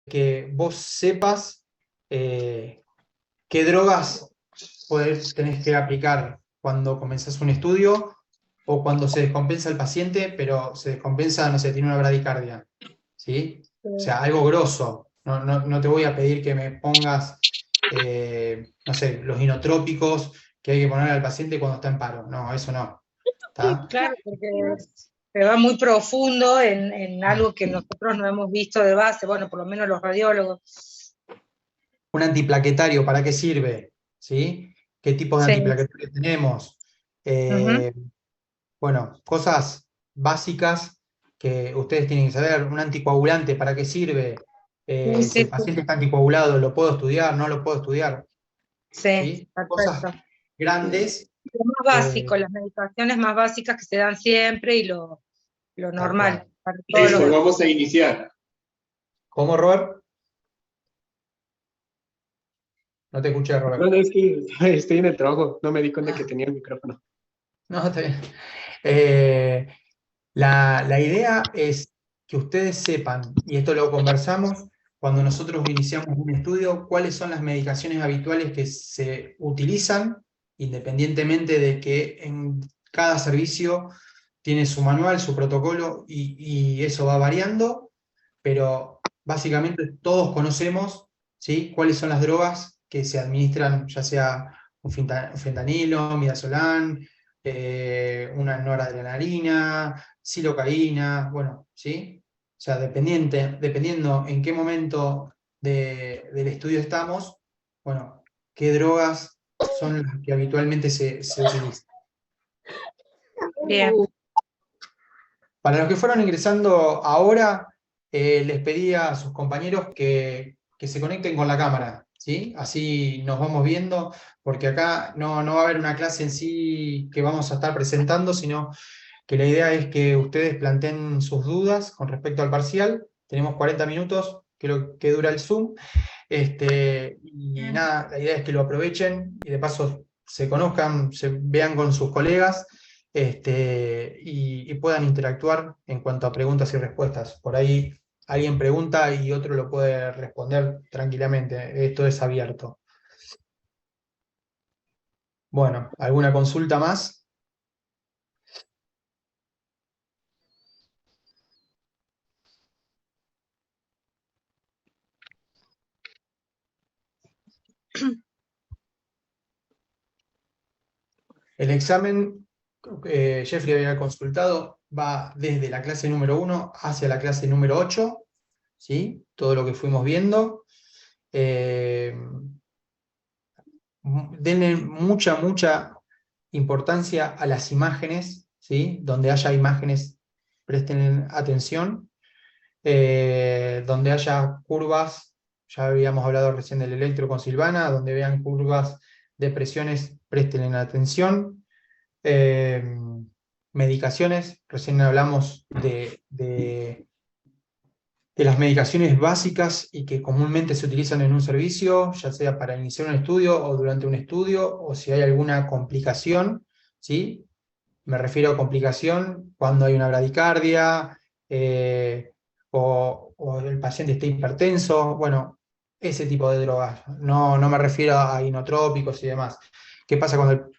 que vos sepas qué drogas tenés que aplicar cuando comenzás un estudio o cuando se descompensa el paciente, pero se descompensa, no sé, tiene una bradicardia, ¿sí? O sea, algo grosso. No te voy a pedir que me pongas, no sé, los inotrópicos que hay que poner al paciente cuando está en paro. No, eso no. ¿Está? Claro, porque se va muy profundo en algo que nosotros no hemos visto de base, bueno, por lo menos los radiólogos. Un antiplaquetario, ¿para qué sirve? ¿Sí? ¿Qué tipos de Sí. antiplaquetarios tenemos? Ujú. Bueno, cosas básicas que ustedes tienen que saber. Un anticoagulante, ¿para qué sirve? Sí, Si sí, el paciente está anticoagulado, ¿lo puedo estudiar? ¿No lo puedo estudiar? sí, ¿Sí? Cosas perfecto. grandes. Lo más eh, básico, las medicaciones más básicas que se dan siempre y lo Tal normal cual. para todos Listo, los... vamos a iniciar. ¿Cómo, Robert? No te escuché, No, Robert. no, es que estoy en el trabajo, no me di cuenta que tenía el micrófono. No, está bien. Eh, la idea es que ustedes sepan, y esto lo conversamos cuando nosotros iniciamos un estudio, cuáles son las medicaciones habituales que se utilizan, independientemente de que en cada servicio tiene su manual, su protocolo, y eso va variando, pero básicamente todos conocemos, ¿sí?, cuáles son las drogas que se administran, ya sea un fentanilo, midazolam, una noradrenalina, silocaína, bueno, ¿sí? O sea, dependiendo en qué momento del estudio estamos, bueno, qué drogas son las que habitualmente se utilizan. Bien, Para los que fueron ingresando ahora, les pedí a sus compañeros que se conecten con la cámara, ¿sí? Así nos vamos viendo, porque acá no va a haber una clase en sí que vamos a estar presentando, sino que la idea es que ustedes planteen sus dudas con respecto al parcial. Tenemos 40 minutos, creo que dura el Zoom. Y nada, la idea es que lo aprovechen y de paso se conozcan, se vean con sus colegas, y puedan interactuar en cuanto a preguntas y respuestas. Por ahí alguien pregunta y otro lo puede responder tranquilamente. Esto es abierto. Bueno, ¿alguna consulta más? El examen, Jeffrey había consultado, va desde la clase número 1 hacia la clase número 8, ¿sí? Todo lo que fuimos viendo. Eh, Denle mucha importancia a las imágenes, ¿sí? Donde haya imágenes, presten atención. Donde haya curvas, ya habíamos hablado recién del electro con Silvana, donde vean curvas de presiones, presten atención. Eh, Medicaciones, recién hablamos de las medicaciones básicas y que comúnmente se utilizan en un servicio, ya sea para iniciar un estudio o durante un estudio, o si hay alguna complicación, ¿sí? Me refiero a complicación cuando hay una bradicardia, o el paciente está hipertenso, bueno, ese tipo de drogas. No me refiero a inotrópicos y demás. ¿Qué pasa cuando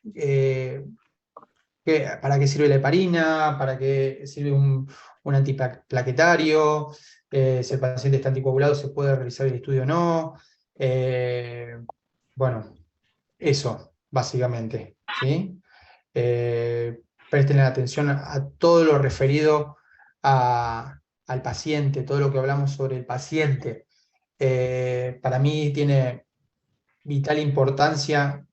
para qué sirve la heparina? ¿Para qué sirve un antiplaquetario? Si el paciente está anticoagulado, ¿se puede realizar el estudio o no? Eh, bueno, eso, básicamente, ¿sí? Presten atención a todo lo referido al paciente, todo lo que hablamos sobre el paciente. Para mí tiene vital importancia.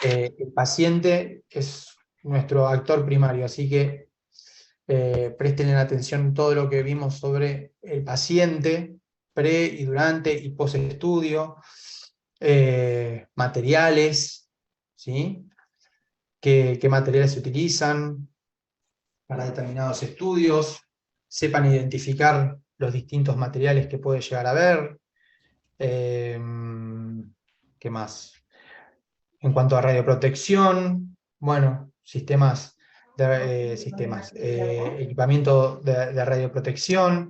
El paciente es nuestro actor primario, así que presten atención a todo lo que vimos sobre el paciente, pre y durante y post estudio, materiales, ¿sí? Qué materiales se utilizan para determinados estudios, sepan identificar los distintos materiales que puede llegar a haber. Eh, ¿Qué más? En cuanto a radioprotección, bueno, equipamiento de radioprotección,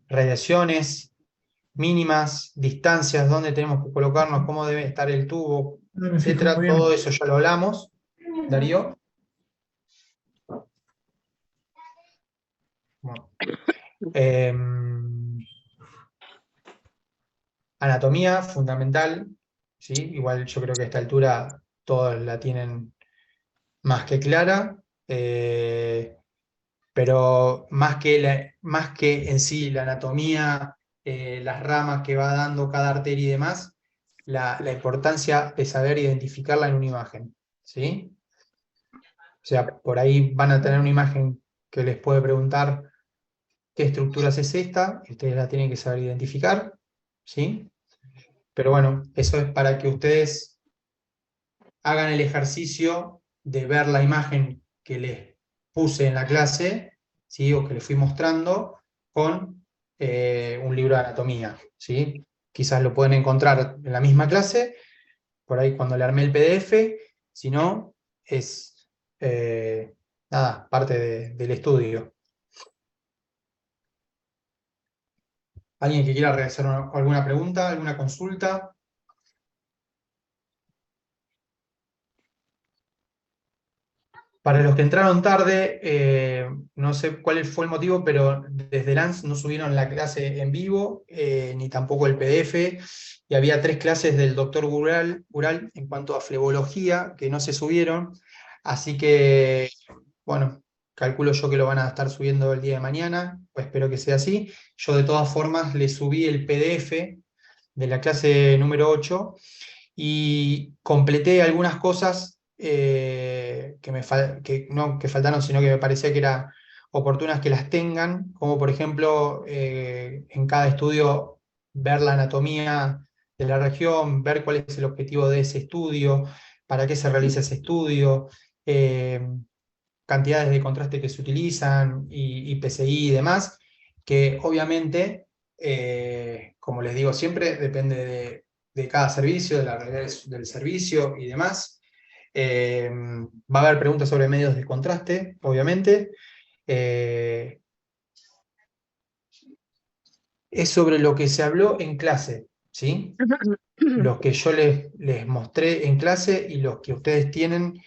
radiaciones, mínimas, distancias, dónde tenemos que colocarnos, cómo debe estar el tubo, No me fijo etcétera. muy bien. Todo eso ya lo hablamos, Darío. Bueno. Anatomía, fundamental, ¿sí? Igual yo creo que a esta altura todos la tienen más que clara, pero más que en sí la anatomía, las ramas que va dando cada arteria y demás, la importancia de saber identificarla en una imagen, ¿sí? O sea, por ahí van a tener una imagen que les puede preguntar qué estructuras es esta, y ustedes la tienen que saber identificar, ¿sí? Pero bueno, eso es para que ustedes hagan el ejercicio de ver la imagen que les puse en la clase, ¿sí? O que les fui mostrando con un libro de anatomía, ¿sí? Quizás lo pueden encontrar en la misma clase, por ahí cuando le armé el PDF, si no, es nada, parte del estudio. ¿Alguien que quiera realizar alguna pregunta, alguna consulta? Para los que entraron tarde, no sé cuál fue el motivo, pero desde Lance no subieron la clase en vivo, ni tampoco el PDF, y había 3 clases del doctor Gural en cuanto a flebología que no se subieron, así que, bueno, calculo yo que lo van a estar subiendo el día de mañana, pues espero que sea así. Yo de todas formas le subí el PDF de la clase número 8 y completé algunas cosas que faltaron, sino que me parecía que era oportunas que las tengan, como por ejemplo en cada estudio ver la anatomía de la región, ver cuál es el objetivo de ese estudio, para qué se realiza ese estudio, eh, cantidades de contraste que se utilizan, y PCI y demás, que obviamente, como les digo siempre, depende de cada servicio, de la realidad del servicio y demás. Va a haber preguntas sobre medios de contraste, obviamente. Es sobre lo que se habló en clase, ¿sí? Los que yo les mostré en clase y los que ustedes tienen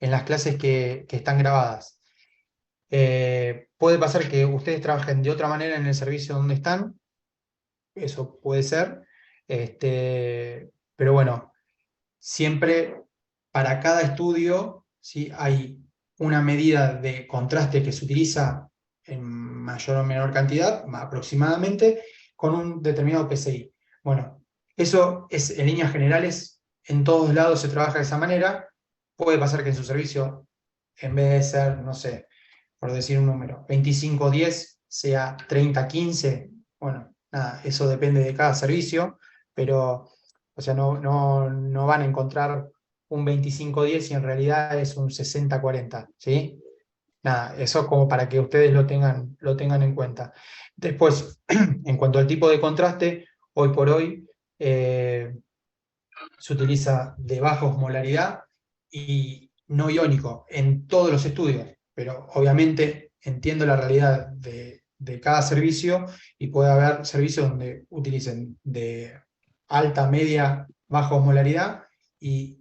en las clases que están grabadas. Puede pasar que ustedes trabajen de otra manera en el servicio donde están, eso puede ser, pero bueno, siempre para cada estudio, ¿sí? Hay una medida de contraste que se utiliza en mayor o menor cantidad, aproximadamente, con un determinado PSI. Bueno, eso es en líneas generales, en todos lados se trabaja de esa manera. Puede pasar que en su servicio, en vez de ser, no sé, por decir un número, 25-10 sea 30-15, bueno, nada, eso depende de cada servicio, pero, o sea, no van a encontrar un 25-10 y en realidad es un 60-40, ¿sí? Nada, eso como para que ustedes lo tengan en cuenta. Después, en cuanto al tipo de contraste, hoy por hoy se utiliza de baja osmolaridad y no iónico en todos los estudios, pero obviamente entiendo la realidad de cada servicio y puede haber servicios donde utilicen de alta, media, baja osmolaridad y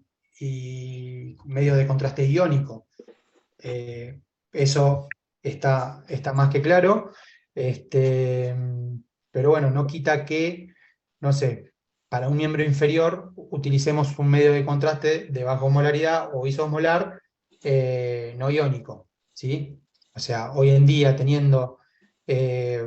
medios de contraste iónico. Eso está más que claro, pero bueno, no quita que, no sé, para un miembro inferior utilicemos un medio de contraste de baja osmolaridad o isosmolar no iónico, ¿sí? O sea, hoy en día teniendo eh,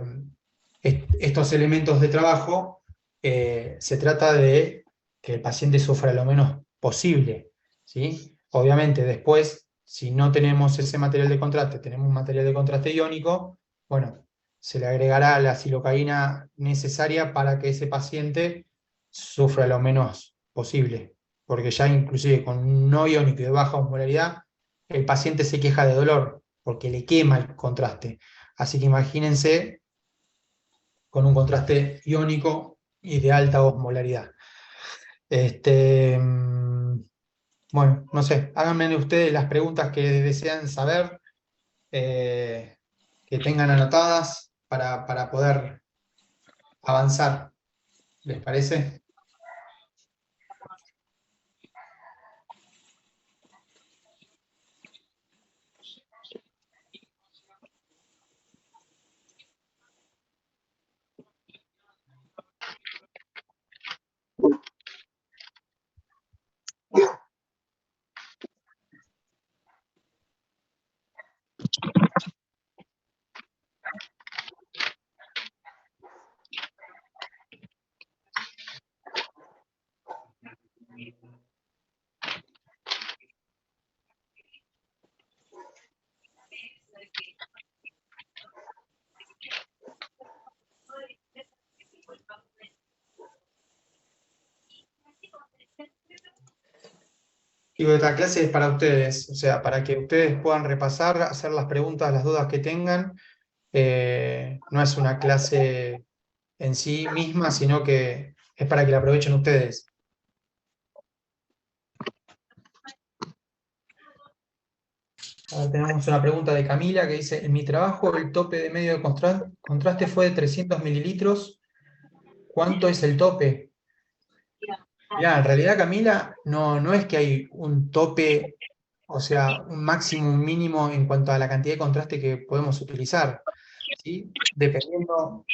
estos elementos de trabajo, se trata de que el paciente sufra lo menos posible, ¿sí? Obviamente después, si no tenemos ese material de contraste, tenemos un material de contraste iónico, bueno, se le agregará la silocaína necesaria para que ese paciente sufra lo menos posible, porque ya inclusive con un no iónico y de baja osmolaridad, el paciente se queja de dolor, porque le quema el contraste. Así que imagínense con un contraste iónico y de alta osmolaridad. Bueno, no sé, háganme ustedes las preguntas que desean saber, que tengan anotadas para poder avanzar. ¿Les parece? Digo, esta clase es para ustedes, o sea, para que ustedes puedan repasar, hacer las preguntas, las dudas que tengan. No es una clase en sí misma, sino que es para que la aprovechen ustedes. Ahora tenemos una pregunta de Camila que dice, en mi trabajo el tope de medio de contraste fue de 300 mililitros. ¿Cuánto es el tope? Mirá, en realidad, Camila, no es que hay un tope, o sea, un máximo, un mínimo en cuanto a la cantidad de contraste que podemos utilizar, ¿sí? Dependiendo,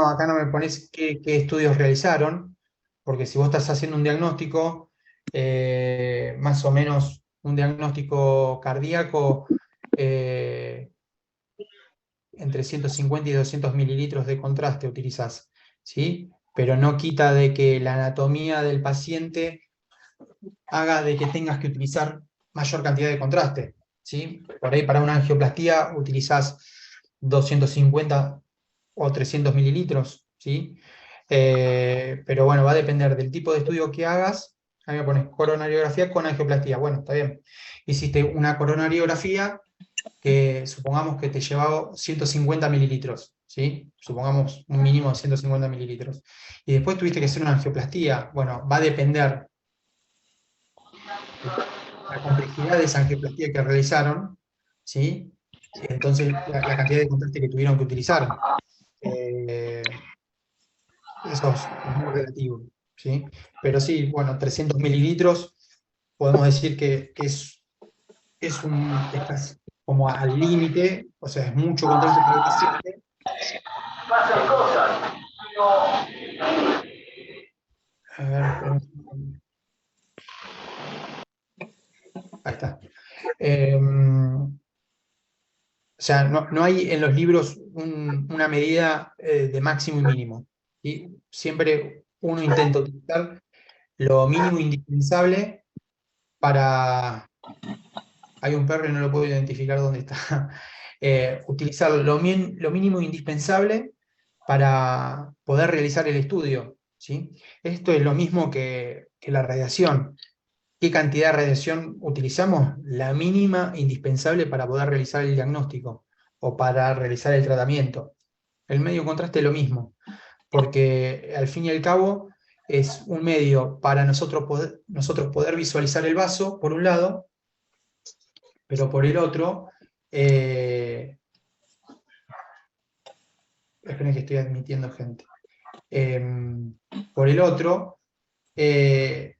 acá no me pones qué estudios realizaron, porque si vos estás haciendo un diagnóstico, más o menos un diagnóstico cardíaco, entre 150 y 200 mililitros de contraste utilizás, ¿sí? Pero no quita de que la anatomía del paciente haga de que tengas que utilizar mayor cantidad de contraste, ¿sí? Por ahí para una angioplastía utilizás 250 o 300 mililitros, ¿sí? Pero bueno, va a depender del tipo de estudio que hagas. A mí me pones coronariografía con angioplastía. Bueno, está bien. Hiciste una coronariografía que supongamos que te llevaba 150 mililitros, ¿sí? Supongamos un mínimo de 150 mililitros. Y después tuviste que hacer una angioplastía. Bueno, va a depender la complejidad de esa angioplastía que realizaron, ¿sí? Entonces la cantidad de contraste que tuvieron que utilizar. Eso es muy relativo, ¿sí? Pero sí, bueno, 300 mililitros, podemos decir que estás como al límite, o sea, es mucho contraste para el paciente. A ver, espera un segundo. Ahí está. O sea, no hay en los libros una medida de máximo y mínimo, ¿sí? Siempre uno intenta utilizar lo mínimo indispensable para... Hay un perro y no lo puedo identificar dónde está. Utilizar lo mínimo indispensable para poder realizar el estudio, ¿sí? Esto es lo mismo que la radiación. ¿Qué cantidad de radiación utilizamos? La mínima indispensable para poder realizar el diagnóstico o para realizar el tratamiento. El medio contraste es lo mismo, porque al fin y al cabo es un medio para nosotros poder visualizar el vaso, por un lado, pero por el otro, esperen que estoy admitiendo gente. Por el otro, le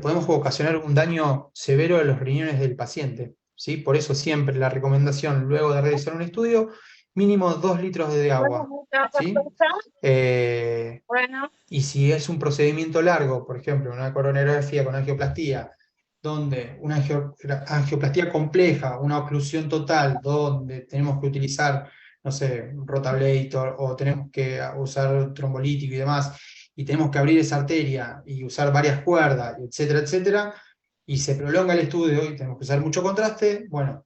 podemos ocasionar un daño severo a los riñones del paciente, ¿sí? Por eso siempre la recomendación, luego de realizar un estudio, mínimo 2 litros de agua, ¿sí? Bueno. Y si es un procedimiento largo, por ejemplo, una coronariografía con angioplastía, donde una angioplastía compleja, una oclusión total, donde tenemos que utilizar, no sé, rotablator, o tenemos que usar trombolítico y demás, y tenemos que abrir esa arteria y usar varias cuerdas, etcétera, etcétera, y se prolonga el estudio y tenemos que usar mucho contraste, bueno,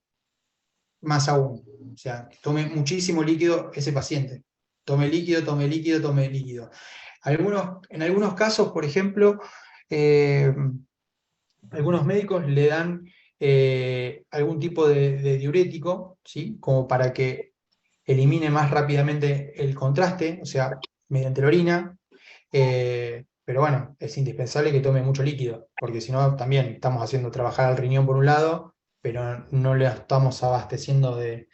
más aún. O sea, tome muchísimo líquido ese paciente. Tome líquido, tome líquido, tome líquido. En algunos casos, por ejemplo, algunos médicos le dan algún tipo de diurético, ¿sí? Como para que elimine más rápidamente el contraste, o sea, mediante la orina. Pero bueno, es indispensable que tome mucho líquido, porque si no, también estamos haciendo trabajar al riñón por un lado, pero no le estamos abasteciendo de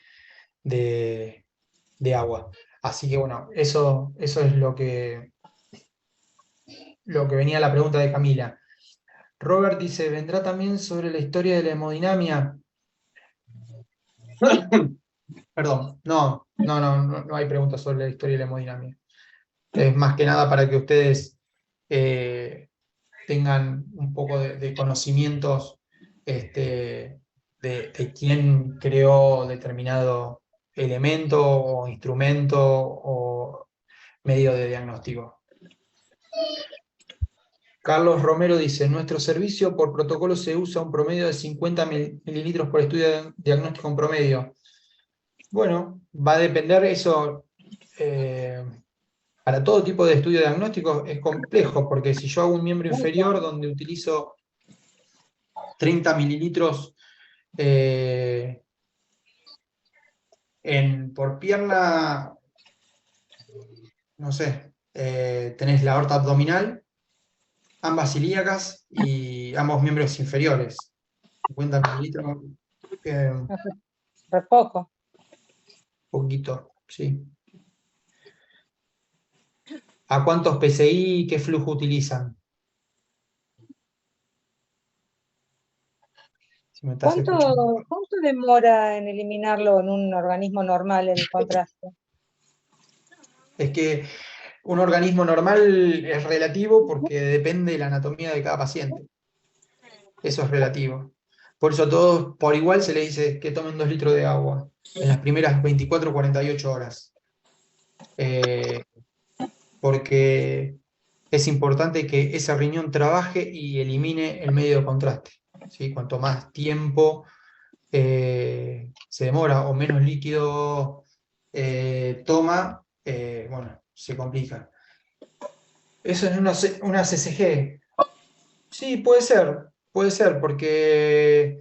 agua. Así que bueno, eso es lo que venía la pregunta de Camila. Robert dice, ¿vendrá también sobre la historia de la hemodinamia? Perdón, no hay preguntas sobre la historia de la hemodinamia. Es más que nada para que ustedes tengan un poco de conocimientos de quién creó determinado elemento o instrumento o medio de diagnóstico. Carlos Romero dice, nuestro servicio por protocolo se usa un promedio de 50 mililitros por estudio diagnóstico en promedio. Bueno, va a depender eso, para todo tipo de estudio diagnóstico es complejo, porque si yo hago un miembro inferior donde utilizo 30 mililitros por pierna, no sé, tenés la aorta abdominal, ambas ilíacas y ambos miembros inferiores. 50 mililitros, Re poco. poquito, sí. ¿A cuántos PSI y qué flujo utilizan? Si me estás escuchando. ¿Cuánto demora en eliminarlo en un organismo normal el contraste? Es que un organismo normal es relativo porque depende de la anatomía de cada paciente. Eso es relativo. Por eso a todos por igual se le dice que tomen 2 litros de agua en las primeras 24 o 48 horas. Porque es importante que ese riñón trabaje y elimine el medio de contraste. ¿Sí? Cuanto más tiempo se demora o menos líquido toma, bueno, se complica. Eso es una CCG. Sí, puede ser, porque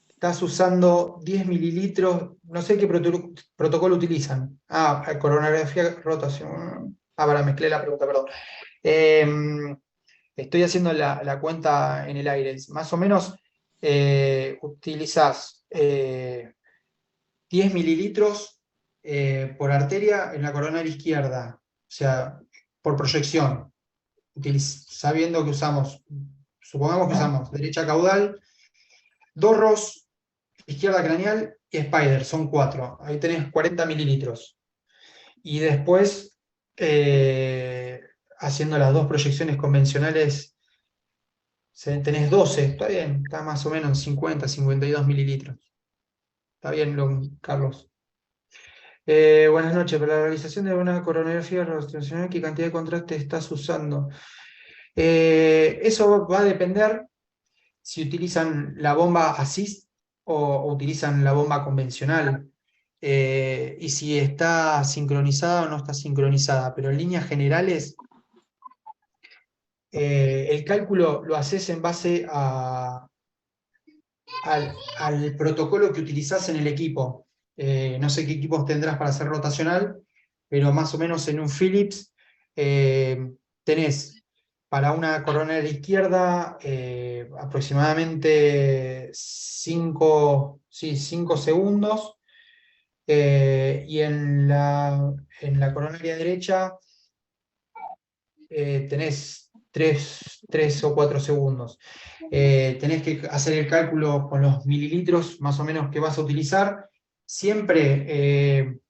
estás usando 10 mililitros, no sé qué protocolo utilizan. Coronografía, rotación. Para mezclé la pregunta, perdón. Estoy haciendo la cuenta en el aire. Más o menos utilizas 10 mililitros por arteria en la coronaria izquierda, o sea, por proyección, sabiendo que supongamos que usamos derecha caudal, Dorros, izquierda craneal y Spider, son 4. Ahí tenés 40 mililitros. Y después, haciendo las dos proyecciones convencionales, tenés 12, está bien, está más o menos en 50, 52 mililitros. Está bien, Carlos. Buenas noches. Para la realización de una coronografía rotacional, ¿qué cantidad de contraste estás usando? Eso va a depender si utilizan la bomba Assist o utilizan la bomba convencional. Y si está sincronizada o no está sincronizada. Pero en líneas generales, el cálculo lo haces en base al protocolo que utilizás en el equipo. No sé qué equipos tendrás para hacer rotacional, pero más o menos en un Philips tenés para una coronaria izquierda aproximadamente 5 segundos, y en la coronaria derecha tenés 3 o 4 segundos. Tenés que hacer el cálculo con los mililitros más o menos que vas a utilizar. Siempre,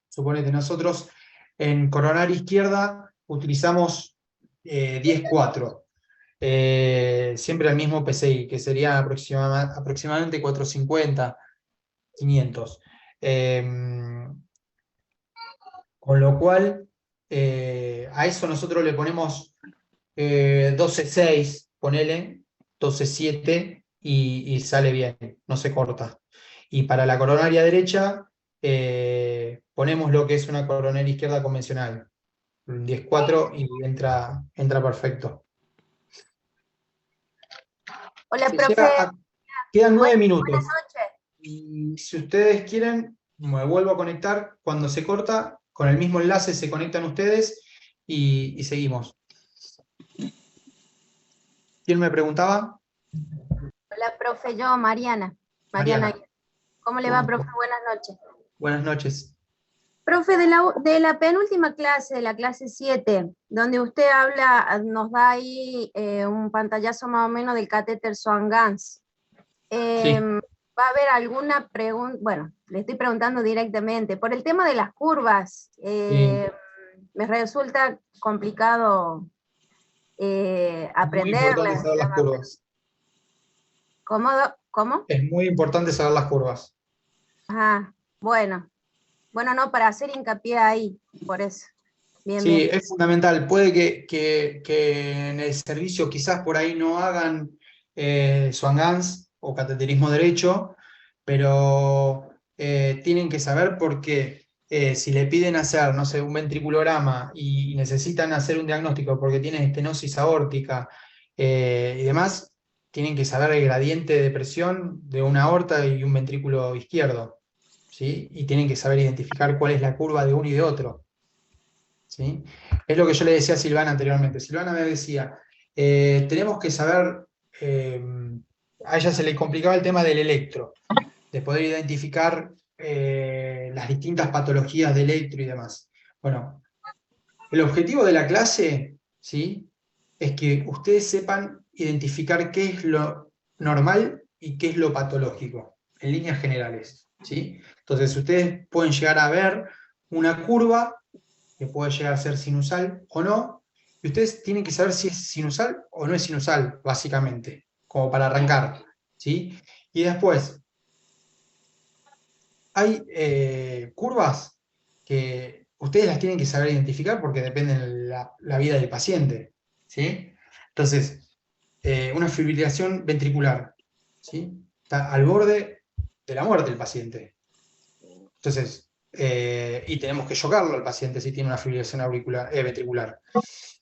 suponete, nosotros en coronaria izquierda utilizamos 10-4. Siempre el mismo PSI, que sería aproximadamente 450, 500. Con lo cual, a eso nosotros le ponemos 12.6, ponele, 12.7 y sale bien, no se corta. Y para la coronaria derecha, ponemos lo que es una coronaria izquierda convencional, 10.4 y entra perfecto. Hola, Se profe. quedan 9 Buenas minutos. noches. Y si ustedes quieren, me vuelvo a conectar. Cuando se corta, con el mismo enlace se conectan ustedes y seguimos. ¿Quién me preguntaba? Hola, profe, yo, Mariana. Mariana. ¿Cómo le va, profe? Buenas noches. Buenas noches. Profe, de la penúltima clase, de la clase 7, donde usted habla, nos da ahí un pantallazo más o menos del catéter Swan-Ganz. Sí. ¿Va a haber alguna pregunta? Bueno, le estoy preguntando directamente. Por el tema de las curvas, me resulta complicado Es muy aprenderlas. importante saber las curvas. ¿Cómo? Es muy importante saber las curvas. Ajá, bueno, no, para hacer hincapié ahí, por eso. Bien, Sí, bien. es fundamental. Puede que en el servicio quizás por ahí no hagan Swan-Ganz o cateterismo derecho, pero tienen que saber porque si le piden hacer, no sé, un ventriculograma y necesitan hacer un diagnóstico porque tienen estenosis aórtica y demás, tienen que saber el gradiente de presión de una aorta y un ventrículo izquierdo, ¿sí? Y tienen que saber identificar cuál es la curva de uno y de otro. ¿Sí? Es lo que yo le decía a Silvana anteriormente. Silvana me decía, tenemos que saber, a ella se le complicaba el tema del electro, de poder identificar las distintas patologías de electro y demás. Bueno, el objetivo de la clase, ¿sí?, es que ustedes sepan identificar qué es lo normal y qué es lo patológico, en líneas generales, ¿sí? Entonces ustedes pueden llegar a ver una curva que puede llegar a ser sinusal o no, y ustedes tienen que saber si es sinusal o no es sinusal, básicamente, como para arrancar, ¿sí? Y después, hay curvas que ustedes las tienen que saber identificar porque dependen de la vida del paciente, ¿sí? Entonces, una fibrilación ventricular, ¿sí? Está al borde de la muerte el paciente. Entonces, y tenemos que chocarlo al paciente si tiene una fibrilación ventricular.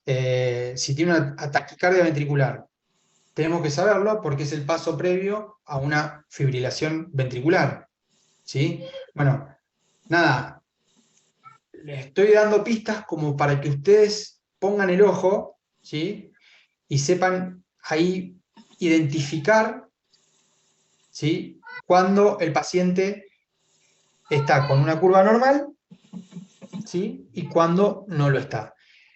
Si tiene una taquicardia ventricular, tenemos que saberlo porque es el paso previo a una fibrilación ventricular, ¿sí? Bueno, nada, les estoy dando pistas como para que ustedes pongan el ojo, ¿sí?, y sepan ahí identificar, ¿sí?, cuando el paciente está con una curva normal, ¿sí?, y cuando no lo está.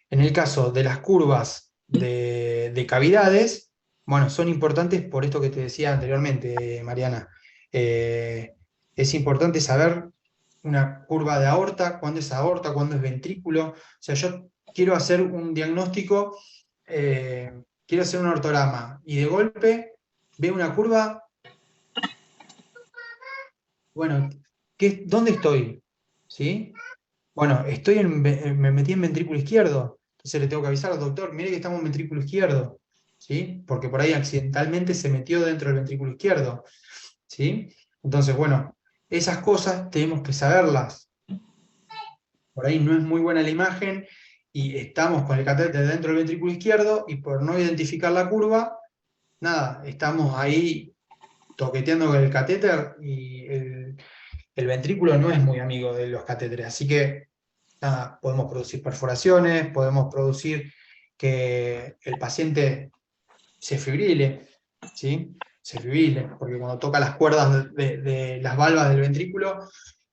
En el caso de las curvas de cavidades, bueno, son importantes por esto que te decía anteriormente, Mariana. Es importante saber una curva de aorta, cuándo es ventrículo. O sea, yo quiero hacer un diagnóstico, quiero hacer un ortograma, y de golpe veo una curva, bueno, ¿dónde estoy? ¿Sí? Bueno, me metí en ventrículo izquierdo, entonces le tengo que avisar al doctor, mire que estamos en ventrículo izquierdo, ¿sí? Porque por ahí accidentalmente se metió dentro del ventrículo izquierdo, ¿sí? Entonces, bueno, esas cosas tenemos que saberlas. Por ahí no es muy buena la imagen y estamos con el catéter dentro del ventrículo izquierdo y por no identificar la curva, nada, estamos ahí toqueteando con el catéter y el ventrículo no es muy amigo de los catéteres, así que nada, podemos producir perforaciones, podemos producir que el paciente se fibrile, ¿sí? Se fibrile, porque cuando toca las cuerdas de las valvas del ventrículo,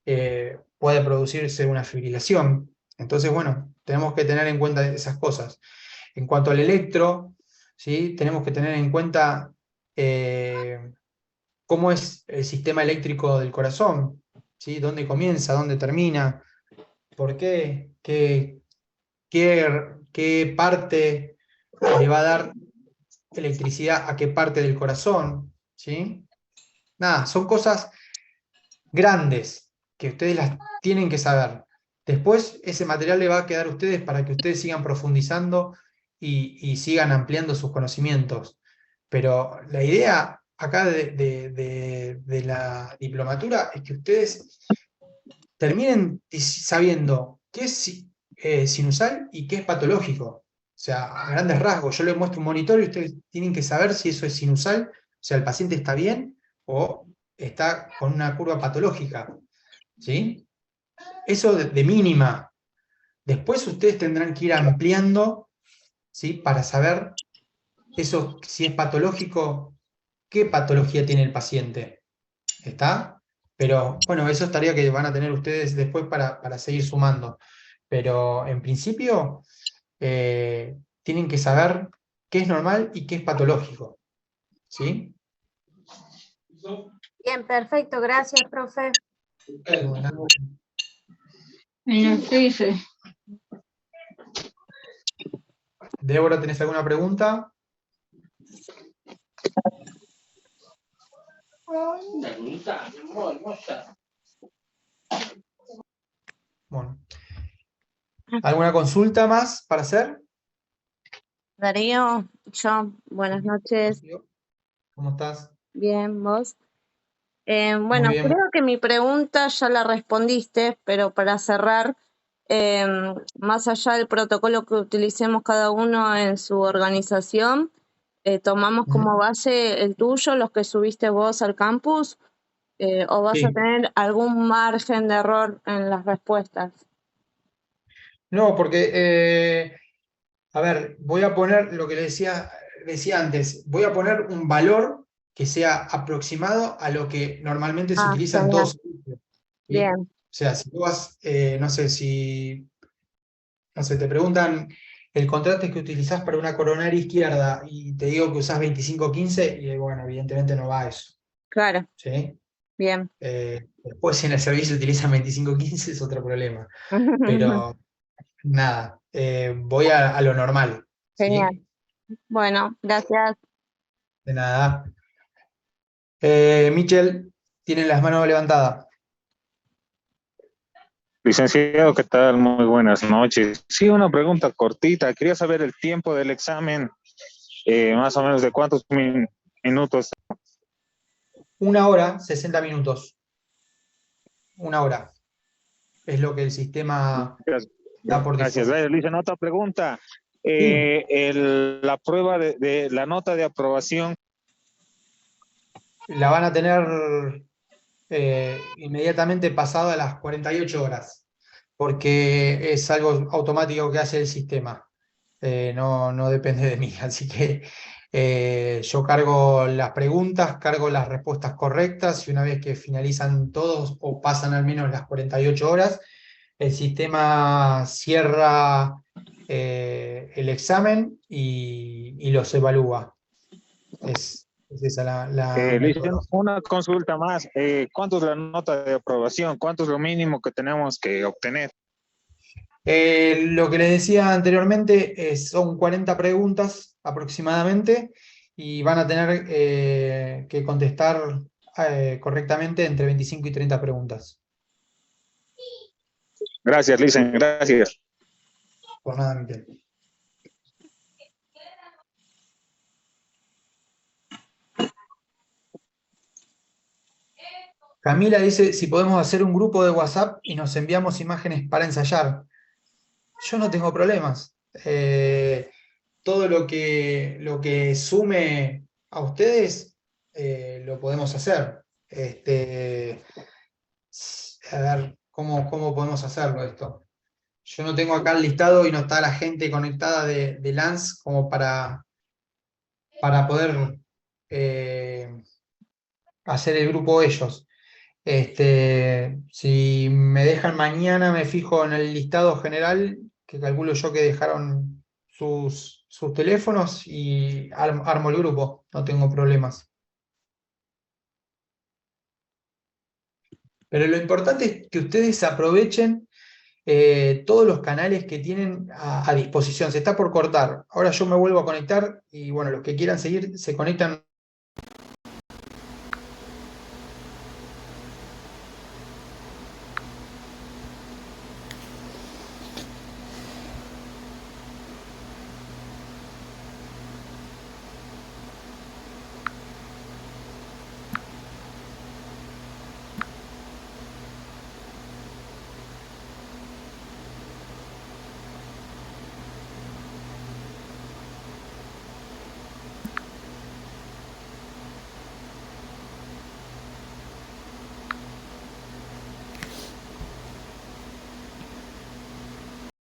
puede producirse una fibrilación. Entonces, bueno, tenemos que tener en cuenta esas cosas. En cuanto al electro, ¿sí?, tenemos que tener en cuenta cómo es el sistema eléctrico del corazón, ¿sí?, dónde comienza, dónde termina, por qué, qué parte le va a dar electricidad a qué parte del corazón, ¿sí? Nada, son cosas grandes que ustedes las tienen que saber. Después ese material le va a quedar a ustedes para que ustedes sigan profundizando y sigan ampliando sus conocimientos. Pero la idea acá de la diplomatura es que ustedes terminen sabiendo qué es sinusal y qué es patológico. O sea, a grandes rasgos, yo les muestro un monitor y ustedes tienen que saber si eso es sinusal, o sea, el paciente está bien o está con una curva patológica, ¿sí? Eso de mínima. Después ustedes tendrán que ir ampliando, ¿sí?, para saber eso, si es patológico, qué patología tiene el paciente. ¿Está? Pero bueno, eso es tarea que van a tener ustedes después para seguir sumando. Pero en principio tienen que saber qué es normal y qué es patológico. ¿Sí? Bien, perfecto, gracias, profe. Bueno, Sí, sí. Débora, ¿tenés alguna pregunta? Bueno. ¿Alguna consulta más para hacer? Darío, buenas noches, ¿Cómo estás? bien, ¿vos? Muy Bueno, bien. creo que mi pregunta ya la respondiste, pero para cerrar, más allá del protocolo que utilicemos cada uno en su organización, tomamos como base el tuyo, los que subiste vos al campus, o vas a Sí. tener algún margen de error en las respuestas. No, porque, a ver, voy a poner lo que le decía antes, voy a poner un valor que sea aproximado a lo que normalmente se Ah, utiliza en genial, todos servicios, ¿sí? bien, O sea, si tú vas, no sé, te preguntan el contraste que utilizás para una coronaria izquierda y te digo que usás 2515 y bueno, evidentemente no va a eso, claro, ¿sí? bien. Después si en el servicio utilizan 2515 es otro problema, pero nada, voy a lo normal, Genial. ¿sí? Bueno, gracias. De nada. Michel, tiene las manos levantadas. Licenciado, ¿qué tal? Muy buenas noches. Sí, una pregunta cortita. Quería saber el tiempo del examen, más o menos de cuántos minutos. 1 hora, 60 minutos. 1 hora. Es lo que el sistema da por Gracias. default. Lisa, otra pregunta. Sí, La prueba de la nota de aprobación. la van a tener inmediatamente pasado a las 48 horas, porque es algo automático que hace el sistema. No depende de mí, así que yo cargo las preguntas, cargo las respuestas correctas y una vez que finalizan todos o pasan al menos las 48 horas, el sistema cierra el examen y los evalúa. Es esa la Lisa, metodología. una consulta más. ¿Cuánto es la nota de aprobación? ¿Cuánto es lo mínimo que tenemos que obtener? Lo que les decía anteriormente son 40 preguntas aproximadamente y van a tener que contestar correctamente entre 25 y 30 preguntas. Gracias, Lisa, gracias. Por nada, Miguel. Camila dice si podemos hacer un grupo de WhatsApp y nos enviamos imágenes para ensayar. Yo no tengo problemas. Todo lo que sume a ustedes lo podemos hacer. A ver, ¿cómo podemos hacerlo esto? Yo no tengo acá el listado y no está la gente conectada de Lance como para poder hacer el grupo ellos. Si me dejan mañana, me fijo en el listado general, que calculo yo que dejaron sus teléfonos y armo el grupo, no tengo problemas. Pero lo importante es que ustedes aprovechen todos los canales que tienen a disposición. Se está por cortar. Ahora yo me vuelvo a conectar y bueno, los que quieran seguir se conectan